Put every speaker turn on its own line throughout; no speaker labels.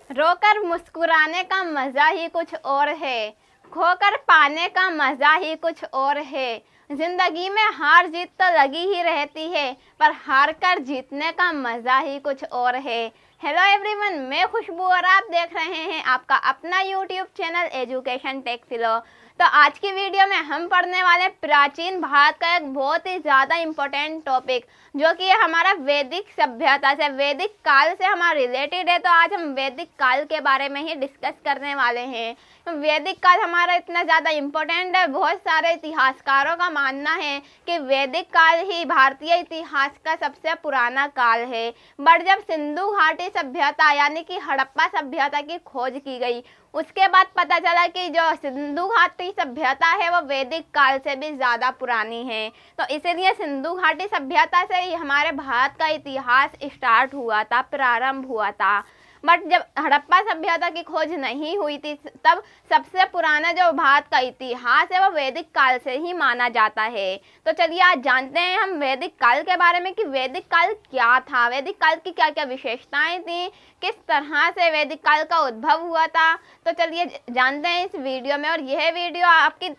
रोकर मुस्कुराने का मजा ही कुछ और है, खोकर पाने का मजा ही कुछ और है। जिंदगी में हार जीत तो लगी ही रहती है, पर हार कर जीतने का मजा ही कुछ और है। हेलो एवरीवन, मैं खुशबू और आप देख रहे हैं आपका अपना यूट्यूब चैनल एजुकेशन टेक फिलो। तो आज की वीडियो में हम पढ़ने वाले प्राचीन भारत का एक बहुत ही ज़्यादा इम्पोर्टेंट टॉपिक, जो कि हमारा वैदिक सभ्यता से, वैदिक काल से हमारा रिलेटेड है। तो आज हम वैदिक काल के बारे में ही डिस्कस करने वाले हैं। तो वैदिक काल हमारा इतना ज़्यादा इम्पोर्टेंट है, बहुत सारे इतिहासकारों का मानना है कि वैदिक काल ही भारतीय इतिहास का सबसे पुराना काल है। बट जब सिंधु घाटी सभ्यता यानी कि हड़प्पा सभ्यता की खोज की गई, उसके बाद पता चला कि जो सिंधु घाटी सभ्यता है वो वैदिक काल से भी ज़्यादा पुरानी है। तो इसीलिए सिंधु घाटी सभ्यता से ही हमारे भारत का इतिहास स्टार्ट हुआ था, प्रारंभ हुआ था। बट जब हड़प्पा सभ्यता की खोज नहीं हुई थी, तब सबसे पुराना जो भारत का इतिहास है वो वैदिक काल से ही माना जाता है। तो चलिए आज जानते हैं हम वैदिक काल के बारे में कि वैदिक काल क्या था, वैदिक काल की क्या क्या विशेषताएं थी, किस तरह से वैदिक काल का उद्भव हुआ था। तो चलिए जानते हैं इस वीडियो में। और यह वीडियो आपकी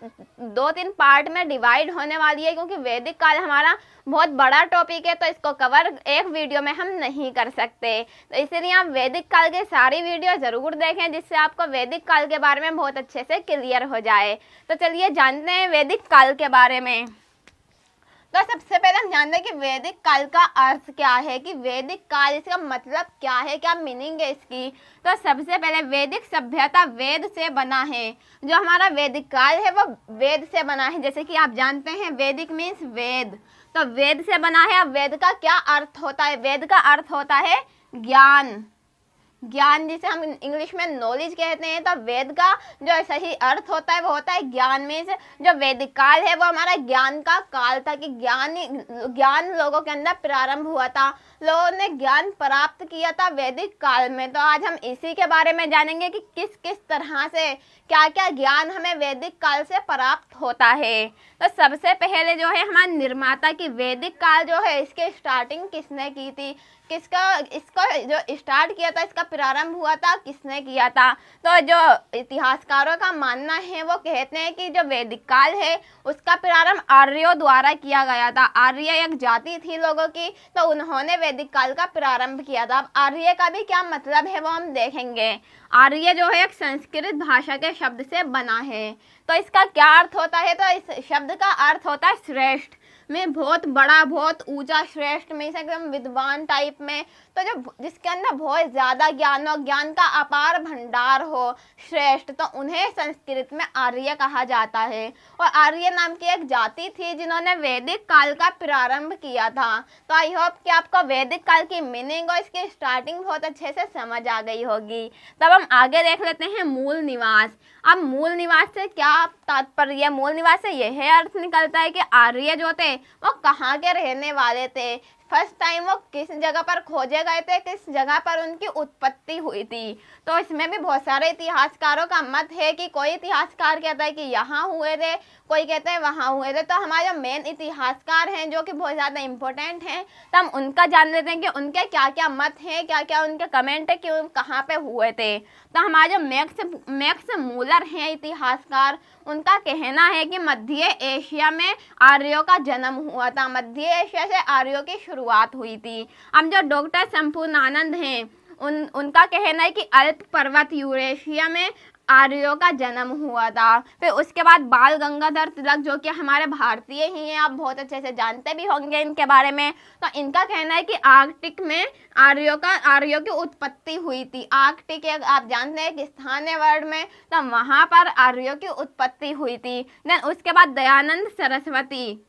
2-3 पार्ट में डिवाइड होने वाली है, क्योंकि वैदिक काल हमारा बहुत बड़ा टॉपिक है, तो इसको कवर एक वीडियो में हम नहीं कर सकते। तो इसलिए आप वैदिक काल के सारी वीडियो ज़रूर देखें, जिससे आपको वैदिक काल के बारे में बहुत अच्छे से क्लियर हो जाए। तो चलिए जानते हैं वैदिक काल के बारे में। तो सबसे पहले हम जानते हैं कि वैदिक काल का अर्थ क्या है, कि वैदिक काल इसका मतलब क्या है, क्या मीनिंग है इसकी। तो सबसे पहले वैदिक सभ्यता वेद से बना है। जो हमारा वैदिक काल है वो वेद से बना है। जैसे कि आप जानते हैं वैदिक मीन्स वेद, तो वेद से बना है। अब वेद का क्या अर्थ होता है? वेद का अर्थ होता है ज्ञान। ज्ञान जिसे हम इंग्लिश में नॉलेज कहते हैं। तो वेद का जो सही अर्थ होता है वो होता है ज्ञान। में जो वैदिक काल है वो हमारा ज्ञान का काल था, कि ज्ञान लोगों के अंदर प्रारंभ हुआ था, लोगों ने ज्ञान प्राप्त किया था वैदिक काल में। तो आज हम इसी के बारे में जानेंगे कि किस किस तरह से क्या क्या ज्ञान हमें वैदिक काल से प्राप्त होता है। तो सबसे पहले जो है हमारे निर्माता की वैदिक काल जो है, इसके स्टार्टिंग किसने की थी, इसको जो स्टार्ट किया था, इसका प्रारंभ हुआ था, किसने किया था। तो जो इतिहासकारों का मानना है वो कहते हैं कि जो वैदिक काल है उसका प्रारंभ आर्यों द्वारा किया गया था। आर्य एक जाति थी लोगों की, तो उन्होंने वैदिक काल का प्रारंभ किया था। अब आर्य का भी क्या मतलब है वो हम देखेंगे। आर्य जो है एक संस्कृत भाषा के शब्द से बना है। तो इसका क्या अर्थ होता है? तो इस शब्द का अर्थ होता है श्रेष्ठ में, बहुत बड़ा, बहुत ऊंचा, श्रेष्ठ में एकदम विद्वान टाइप में। तो जो जिसके अंदर बहुत ज़्यादा ज्ञान हो, ज्ञान का अपार भंडार हो, श्रेष्ठ, तो उन्हें संस्कृत में आर्य कहा जाता है। और आर्य नाम की एक जाति थी जिन्होंने वैदिक काल का प्रारंभ किया था। तो आई होप कि आपको वैदिक काल की मीनिंग और इसकी स्टार्टिंग बहुत अच्छे से समझ आ गई होगी। तब हम आगे देख लेते हैं मूल निवास। अब मूल निवास से क्या तात्पर्य? मूल निवास से यह अर्थ निकलता है कि आर्य जो थे वो कहाँ के रहने वाले थे, फर्स्ट टाइम वो किस जगह पर खोजे गए थे, किस जगह पर उनकी उत्पत्ति हुई थी। तो इसमें भी बहुत सारे इतिहासकारों का मत है कि कोई इतिहासकार कहता है कि यहाँ हुए थे, कोई कहते हैं वहाँ हुए थे। तो हमारे जो मेन इतिहासकार हैं जो कि बहुत ज़्यादा इम्पोर्टेंट हैं, तो हम उनका जान लेते हैं कि उनके क्या क्या मत हैं, क्या क्या उनके कमेंट है कि वो कहाँ पे हुए थे। तो हमारे जो मैक्स मूलर हैं इतिहासकार, उनका कहना है कि मध्य एशिया में आर्यों का जन्म हुआ था, मध्य एशिया से आर्यों की शुरुआत हुई थी। अब जो डॉक्टर संपूर्णानंद हैं, उनका कहना है कि अल्प पर्वत यूरेशिया में आर्यों का जन्म हुआ था। फिर उसके बाद बाल गंगाधर तिलक, जो कि हमारे भारतीय ही हैं, आप बहुत अच्छे से जानते भी होंगे इनके बारे में। तो इनका कहना है कि आर्कटिक में आर्यों की उत्पत्ति हुई थी। आर्कटिक एक आप जानते हैं कि स्थान है वर्ल्ड में, तो वहाँ पर आर्यों की उत्पत्ति हुई थी। देन उसके बाद दयानंद सरस्वती,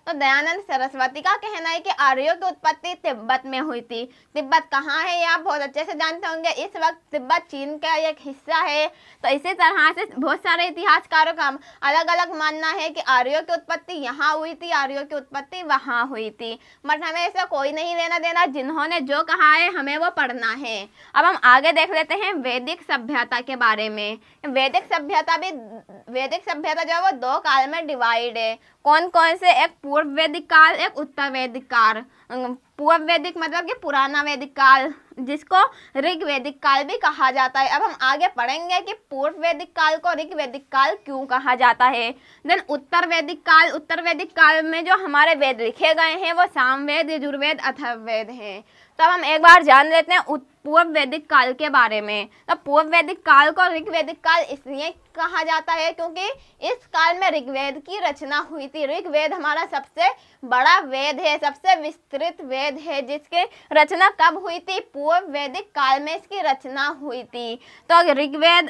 तो दयानंद सरस्वती का कहना है कि आर्यों की उत्पत्ति तिब्बत में हुई थी। तिब्बत कहाँ है ये आप बहुत अच्छे से जानते होंगे। इस वक्त तिब्बत चीन का एक हिस्सा है। तो इसी तरह से बहुत सारे इतिहासकारों का अलग अलग मानना है कि आर्यों की उत्पत्ति यहाँ हुई थी, आर्यों की उत्पत्ति वहाँ हुई थी। बट हमें ऐसा कोई नहीं लेना देना, जिन्होंने जो कहा है हमें वो पढ़ना है। अब हम आगे देख लेते हैं वैदिक सभ्यता के बारे में। वैदिक सभ्यता जो है वो 2 काल में डिवाइड है। कौन कौन से? एक पूर्व वैदिक काल, एक उत्तर वैदिक काल। पूर्व वैदिक मतलब कि पुराना वैदिक काल, जिसको ऋग्वैदिक काल भी कहा जाता है। अब हम आगे पढ़ेंगे कि पूर्व वैदिक काल को ऋग्वैदिक काल क्यों कहा जाता है। देन उत्तर वैदिक काल में जो हमारे वेद लिखे गए हैं वो सामवेद, यजुर्वेद, अथर्ववेद हैं। तब हम एक बार जान लेते हैं पूर्व वैदिक काल के बारे में। तो पूर्व वैदिक काल को ऋग्वैदिक काल इसलिए कहा जाता है क्योंकि इस काल में ऋग्वेद की रचना हुई थी। ऋग्वेद हमारा सबसे बड़ा वेद है, सबसे विस्तृत वेद है, जिसकी रचना कब हुई थी? पूर्व वैदिक काल में इसकी रचना हुई थी। तो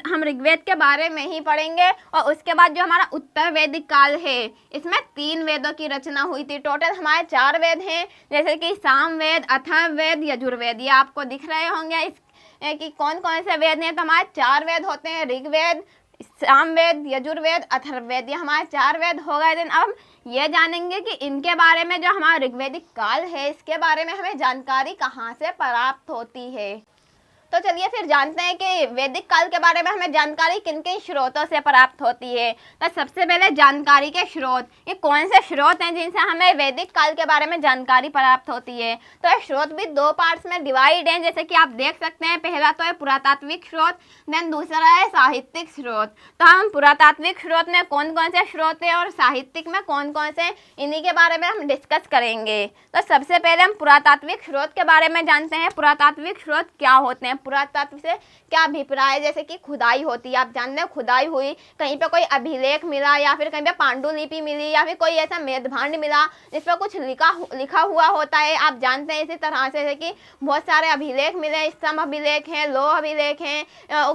हम ऋग्वेद के बारे में ही पढ़ेंगे। और उसके बाद जो हमारा उत्तर वैदिक काल है इसमें 3 वेदों की रचना हुई थी। टोटल हमारे 4 वेद हैं, जैसे कि सामवेद, अथर्ववेद, यजुर्वेद। ये आपको दिख रहे होंगे कि कौन कौन से वेद हैं। तो हमारे 4 वेद होते हैं, ऋग्वेद, सामवेद, यजुर्वेद, अथर्ववेद। ये हमारे 4 वेद हो गए। दिन अब ये जानेंगे कि इनके बारे में जो हमारा ऋग्वैदिक काल है इसके बारे में हमें जानकारी कहाँ से प्राप्त होती है। तो चलिए फिर जानते हैं कि वैदिक काल के बारे में हमें जानकारी किन किन स्रोतों से प्राप्त होती है। तो सबसे पहले जानकारी के स्रोत, ये कौन से स्रोत हैं जिनसे हमें वैदिक काल के बारे में जानकारी प्राप्त होती है। तो ये स्रोत भी 2 पार्ट्स में डिवाइड हैं, जैसे कि आप देख सकते हैं। पहला तो है पुरातात्विक स्रोत, देन दूसरा है साहित्यिक स्रोत। तो हम पुरातात्विक स्रोत में कौन कौन से स्रोत हैं और साहित्यिक में कौन कौन से, इन्हीं के बारे में हम डिस्कस करेंगे। तो सबसे पहले हम पुरातात्विक स्रोत के बारे में जानते हैं। पुरातात्विक स्रोत क्या होते हैं, पुरातत्व से क्या अभिप्राय है। जैसे कि खुदाई होती है, आप जानते हैं खुदाई हुई, कहीं पे कोई अभिलेख मिला या फिर कहीं पे पांडुलिपि मिली या फिर कोई ऐसा मेदभांड मिला जिस पर कुछ लिखा हुआ होता है। आप जानते हैं इसी तरह से जैसे कि बहुत सारे अभिलेख मिले, स्तंभ अभिलेख हैं, लोह अभिलेख हैं,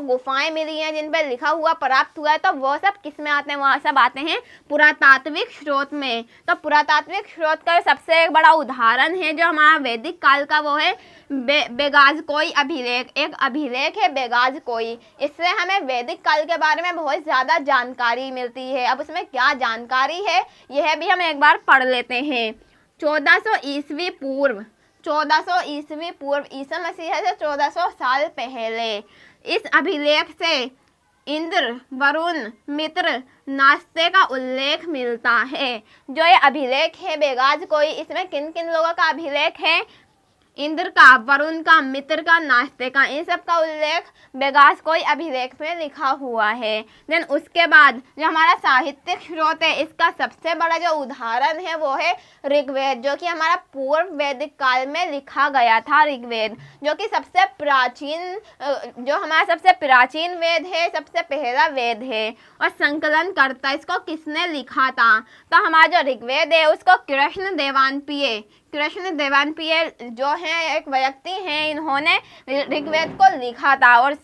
गुफाएं मिली हैं जिन पर लिखा हुआ प्राप्त हुआ है। तो वो सब किस में आते हैं? वहाँ सब आते हैं पुरातात्विक स्रोत में। तो पुरातात्विक स्रोत का सबसे एक बड़ा उदाहरण है जो हमारा वैदिक काल का, वो है बेगाज़कोई अभिलेख। एक अभिलेख है बेगाज़कोई, इससे हमें वैदिक काल के बारे में बहुत ज़्यादा जानकारी मिलती है। अब उसमें क्या जानकारी है यह भी हम एक बार पढ़ लेते हैं। 1400 ईस्वी पूर्व, 1400 ईस्वी पूर्व, ईसा मसीह से 1400 साल पहले इस अभिलेख से इंद्र, वरुण, मित्र, नास्ते का उल्लेख मिलता है। जो ये अभिलेख है बेगाज़कोई, इसमें किन किन लोगों का अभिलेख है? इंद्र का, वरुण का, मित्र का, नास्ते का, इन सब का उल्लेख बेगाज़कोई अभिलेख में लिखा हुआ है। देन उसके बाद जो हमारा साहित्यिक स्रोत है इसका सबसे बड़ा जो उदाहरण है वो है ऋग्वेद, जो कि हमारा पूर्व वैदिक काल में लिखा गया था। ऋग्वेद जो कि सबसे प्राचीन, जो हमारा सबसे प्राचीन वेद है, सबसे पहला वेद है। और संकलन करता इसको किसने लिखा था? तो हमारा जो ऋग्वेद है उसको कृष्ण देवानपिय जो है एक व्यक्ति हैं, इन्होंने ऋग्वेद को लिखा था। और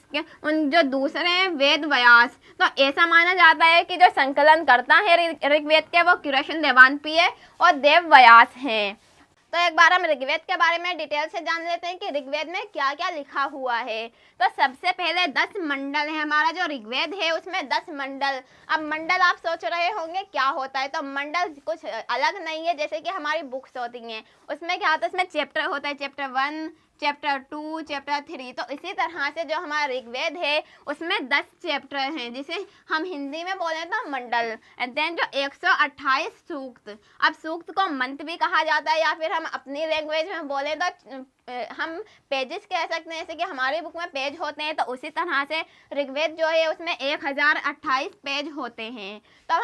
उन जो दूसरे हैं वेद व्यास, तो ऐसा माना जाता है कि जो संकलन करता है ऋग्वेद के वो कृष्ण देवानपिय और देव व्यास हैं। तो एक बार हम ऋग्वेद के बारे में डिटेल से जान लेते हैं कि ऋग्वेद में क्या क्या लिखा हुआ है। तो सबसे पहले 10 मंडल है। हमारा जो ऋग्वेद है उसमें 10 मंडल। अब मंडल आप सोच रहे होंगे क्या होता है, तो मंडल कुछ अलग नहीं है जैसे कि हमारी बुक्स होती हैं। उसमें क्या होता है, उसमें चैप्टर होता है, चैप्टर 1, चैप्टर 2, चैप्टर 3। तो इसी तरह से जो हमारा ऋग्वेद है उसमें 10 चैप्टर हैं, जिसे हम हिंदी में बोले तो मंडल। एंड देन जो 128 सूक्त, अब सूक्त को मंत्र भी कहा जाता है या फिर हम अपनी लैंग्वेज में बोले तो हम पेजेस कह सकते हैं। जैसे कि हमारी बुक में पेज होते हैं तो उसी तरह से ऋग्वेद जो है उसमें 1028 पेज होते हैं। तो अब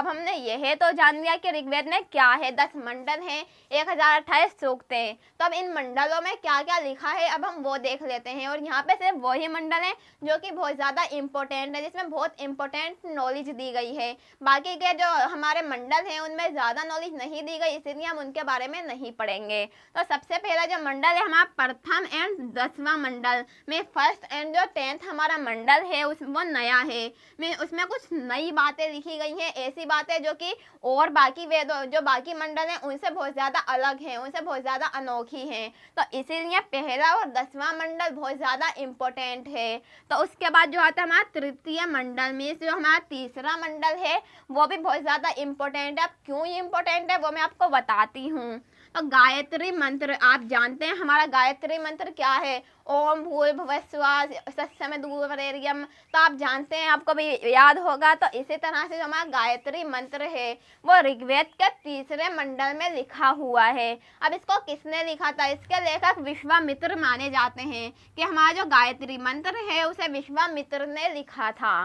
हमने यह तो जान लिया कि ऋग्वेद में क्या है, 10 मंडल हैं, 1028 सूक्त हैं। तो अब इन मंडलों में क्या क्या लिखा है अब हम वो देख लेते हैं। और यहाँ पे सिर्फ वही मंडल हैं जो कि बहुत ज़्यादा इम्पोर्टेंट है, जिसमें बहुत इम्पोर्टेंट नॉलेज दी गई है। बाकी के जो हमारे मंडल हैं उनमें ज़्यादा नॉलेज नहीं दी गई, इसीलिए हम उनके बारे में नहीं पढ़ेंगे। तो सबसे पहला जो मंडल है हमारा प्रथम एंड 10वां मंडल में, फर्स्ट एंड जो 10th हमारा मंडल है वो नया है। उसमें कुछ नई बातें लिखी गई हैं, ऐसी बातें जो कि और बाकी वेदों जो बाकी मंडल हैं उनसे बहुत ज़्यादा अलग हैं, उनसे बहुत ज़्यादा अनोखी हैं। तो इसीलिए पहला और 10वां मंडल बहुत ज़्यादा इम्पोर्टेंट है। तो उसके बाद जो आता है हमारा तृतीय मंडल में, जो हमारा तीसरा मंडल है वो भी बहुत ज़्यादा इम्पोर्टेंट है। अब क्यों इम्पोर्टेंट है वो मैं आपको बताती हूँ। तो गायत्री मंत्र आप जानते हैं हमारा गायत्री मंत्र क्या है, ओम भूर्भुवः स्वः तत्सवितुर्वरेण्यम। तो आप जानते हैं, आपको भी याद होगा। तो इसी तरह से जो हमारा गायत्री मंत्र है वो ऋग्वेद के 3रे मंडल में लिखा हुआ है। अब इसको किसने लिखा था? इसके लेखक विश्वामित्र माने जाते हैं कि हमारा जो गायत्री मंत्र है उसे विश्वामित्र ने लिखा था।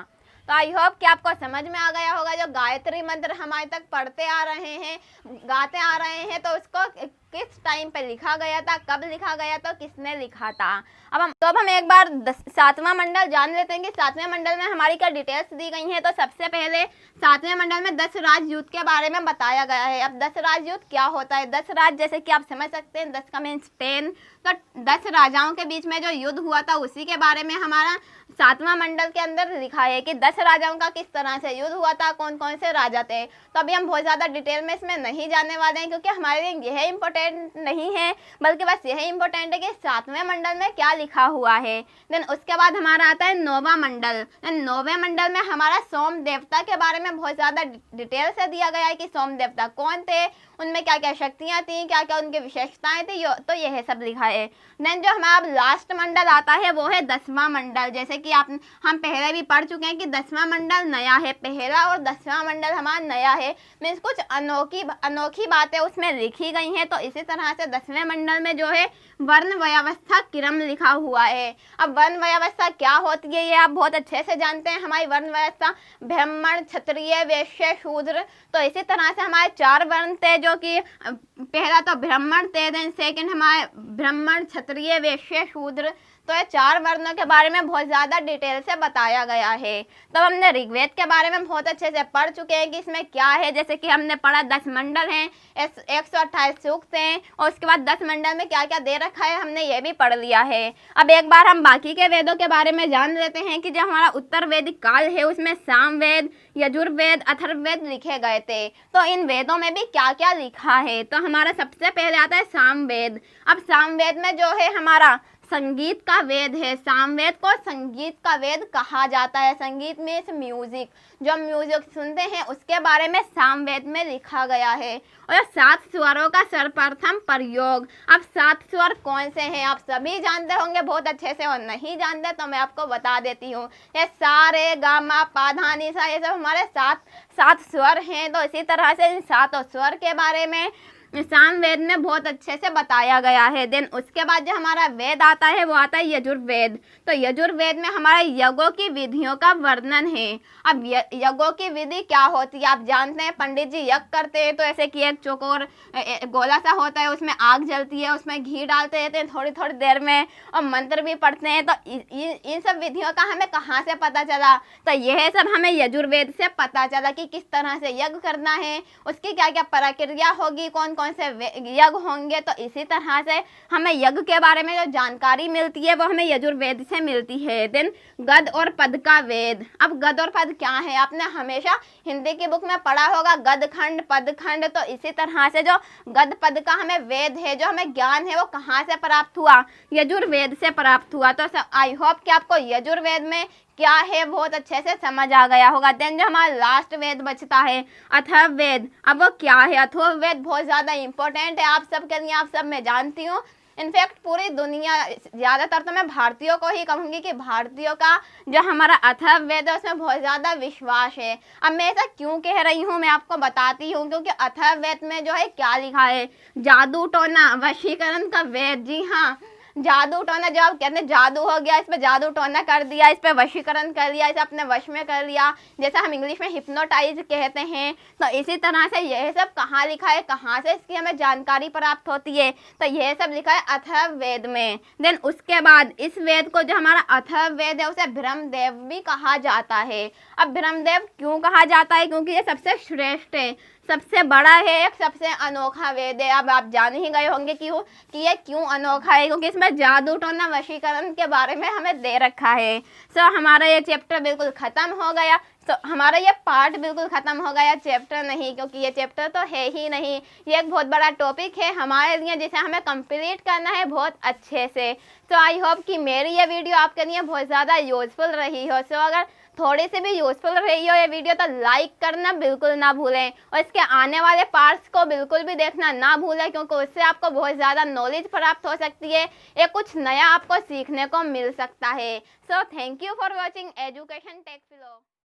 तो आई होप कि आपको समझ में आ गया होगा। जो गायत्री मंत्र हमारे तक पढ़ते आ रहे हैं, गाते आ रहे हैं, तो उसको किस टाइम पे लिखा गया था, कब लिखा गया, तो किसने लिखा था। अब हम एक बार 7वां मंडल जान लेते हैं कि 7वें मंडल में हमारी क्या डिटेल्स दी गई हैं। तो सबसे पहले 7वें मंडल में 10 राजयुद्ध के बारे में बताया गया है। अब 10 राजयुद्ध क्या होता है? 10 राज जैसे कि आप समझ सकते हैं, 10 का मीन्स 10। तो 10 राजाओं के बीच में जो युद्ध हुआ था उसी के बारे में हमारा 7वां मंडल के अंदर लिखा है कि 10 राजाओं का किस तरह से युद्ध हुआ था, कौन कौन से राजा थे। तो अभी हम बहुत ज़्यादा डिटेल में इसमें नहीं जाने वाले हैं, क्योंकि हमारे लिए यह इम्पोर्टेंट नहीं है, बल्कि बस यही इम्पोर्टेंट है कि 7वें मंडल में क्या लिखा हुआ है। देन उसके बाद हमारा आता है 9वां मंडल। 9वें मंडल में हमारा सोम देवता के बारे में बहुत ज़्यादा डिटेल से दिया गया है कि सोम देवता कौन थे, उनमें क्या क्या शक्तियाँ थी, क्या क्या उनकी विशेषताएं थी, तो यह सब लिखा है। देन जो हमारा लास्ट मंडल आता है वो है 10वां मंडल। जैसे कि हम पहले भी पढ़ चुके हैं कि 10वां मंडल नया है, पहला और 10वां मंडल हमारा नया है, मीन्स कुछ अनोखी बातें उसमें लिखी गई हैं। तो इसी तरह से 10वें मंडल में जो है वर्ण व्यवस्था क्रम लिखा हुआ है। अब वर्ण व्यवस्था क्या होती है ये आप बहुत अच्छे से जानते हैं। हमारी वर्ण व्यवस्था ब्राह्मण, क्षत्रिय, वैश्य, शूद्र। तो इसी तरह से हमारे 4 वर्ण थे, जो कि पहला तो ब्राह्मण थे, देन सेकंड हमारे ब्राह्मण, क्षत्रिय, वैश्य, शूद्र। तो ये 4 वर्णों के बारे में बहुत ज़्यादा डिटेल से बताया गया है। तब हमने ऋग्वेद के बारे में बहुत अच्छे से पढ़ चुके हैं कि इसमें क्या है। जैसे कि हमने पढ़ा 10 मंडल हैं, 128 सूक्त हैं, और उसके बाद 10 मंडल में क्या क्या दे रखा है हमने ये भी पढ़ लिया है। अब एक बार हम बाकी के वेदों के बारे में जान लेते हैं कि जो हमारा उत्तर वैदिक काल है उसमें सामवेद, यजुर्वेद, अथर्ववेद लिखे गए थे। तो इन वेदों में भी क्या क्या लिखा है, तो हमारा सबसे पहले आता है सामवेद। अब सामवेद में जो है हमारा संगीत का वेद है। सामवेद को संगीत का वेद कहा जाता है। संगीत में म्यूजिक, जो म्यूजिक सुनते हैं उसके बारे में सामवेद में लिखा गया है। और 7 स्वरों का सर्वप्रथम प्रयोग। अब 7 स्वर कौन से हैं आप सभी जानते होंगे बहुत अच्छे से, और नहीं जानते तो मैं आपको बता देती हूँ। ये सा रे गा मा पा धा नि सा, ये सब हमारे 7 स्वर हैं। तो इसी तरह से इन 7 स्वर के बारे में सामवेद में बहुत अच्छे से बताया गया है। देन उसके बाद जो हमारा वेद आता है वो आता है यजुर्वेद। तो यजुर्वेद में हमारे यज्ञों की विधियों का वर्णन है। अब यज्ञों की विधि क्या होती है आप जानते हैं, पंडित जी यज्ञ करते हैं तो ऐसे कि एक चौकोर गोला सा होता है, उसमें आग जलती है, उसमें घी डालते रहते हैं थोड़ी थोड़ी देर में, और मंत्र भी पढ़ते हैं। तो इन सब विधियों का हमें कहाँ से पता चला? तो यह सब हमें यजुर्वेद से पता चला कि किस तरह से यज्ञ करना है, उसकी क्या क्या प्रक्रिया होगी, कौन कौन से यज्ञ होंगे। तो इसी तरह से हमें यज्ञ के बारे में जो जानकारी मिलती है वो हमें यजुर्वेद से मिलती है। देन गद और पद का वेद। अब गद और पद क्या है आपने हमेशा हिंदी की बुक में पढ़ा होगा, गद खंड, पद खंड। तो इसी तरह से जो गद पद का हमें वेद है, जो हमें ज्ञान है, वो कहाँ से प्राप्त हुआ? यजुर्वेद से प्राप्त हुआ। तो आई होप कि आपको यजुर्वेद में क्या है बहुत अच्छे से समझ आ गया होगा। देन जो हमारा लास्ट वेद बचता है अथर्ववेद। अब वो क्या है? अथर्ववेद बहुत ज़्यादा इंपॉर्टेंट है आप सब के लिए, आप सब मैं जानती हूँ। इनफैक्ट पूरी दुनिया, ज़्यादातर तो मैं भारतीयों को ही कहूँगी कि भारतीयों का जो हमारा अथर्ववेद है उसमें बहुत ज़्यादा विश्वास है। अब मैं ऐसा क्यों कह रही हूँ मैं आपको बताती हूँ, क्योंकि अथर्ववेद में जो है क्या लिखा है? जादू टोना वशीकरण का वेद। जी हाँ, जादू टोना, जो आप कहते हैं जादू हो गया, इस पर जादू टोना कर दिया, इस पर वशीकरण कर लिया, इसे अपने वश में कर लिया, जैसा हम इंग्लिश में हिप्नोटाइज कहते हैं। तो इसी तरह से यह सब कहाँ लिखा है, कहाँ से इसकी हमें जानकारी प्राप्त होती है? तो यह सब लिखा है अथर्ववेद में। देन उसके बाद इस वेद को जो हमारा अथर्ववेद है उसे ब्रह्मदेव भी कहा जाता है। अब ब्रह्मदेव क्यों कहा जाता है? क्योंकि ये सबसे श्रेष्ठ है, सबसे बड़ा है, एक सबसे अनोखा वेद है। अब आप जान ही गए होंगे कि ये क्यों अनोखा है, क्योंकि इसमें जादू टोना वशीकरण के बारे में हमें दे रखा है। सो हमारा ये चैप्टर बिल्कुल ख़त्म हो गया। तो हमारा ये पार्ट बिल्कुल ख़त्म हो गया, चैप्टर नहीं, क्योंकि ये चैप्टर तो है ही नहीं। ये एक बहुत बड़ा टॉपिक है हमारे लिए जिसे हमें कंप्लीट करना है बहुत अच्छे से। तो आई होप कि मेरी ये वीडियो आपके लिए बहुत ज़्यादा यूज़फुल रही हो। सो अगर थोड़ी सी भी यूजफुल रही हो ये वीडियो तो लाइक करना बिल्कुल ना भूलें और इसके आने वाले पार्ट्स को बिल्कुल भी देखना ना भूलें, क्योंकि उससे आपको बहुत ज़्यादा नॉलेज प्राप्त हो सकती है, या कुछ नया आपको सीखने को मिल सकता है। So thank you for watching education tech vlog.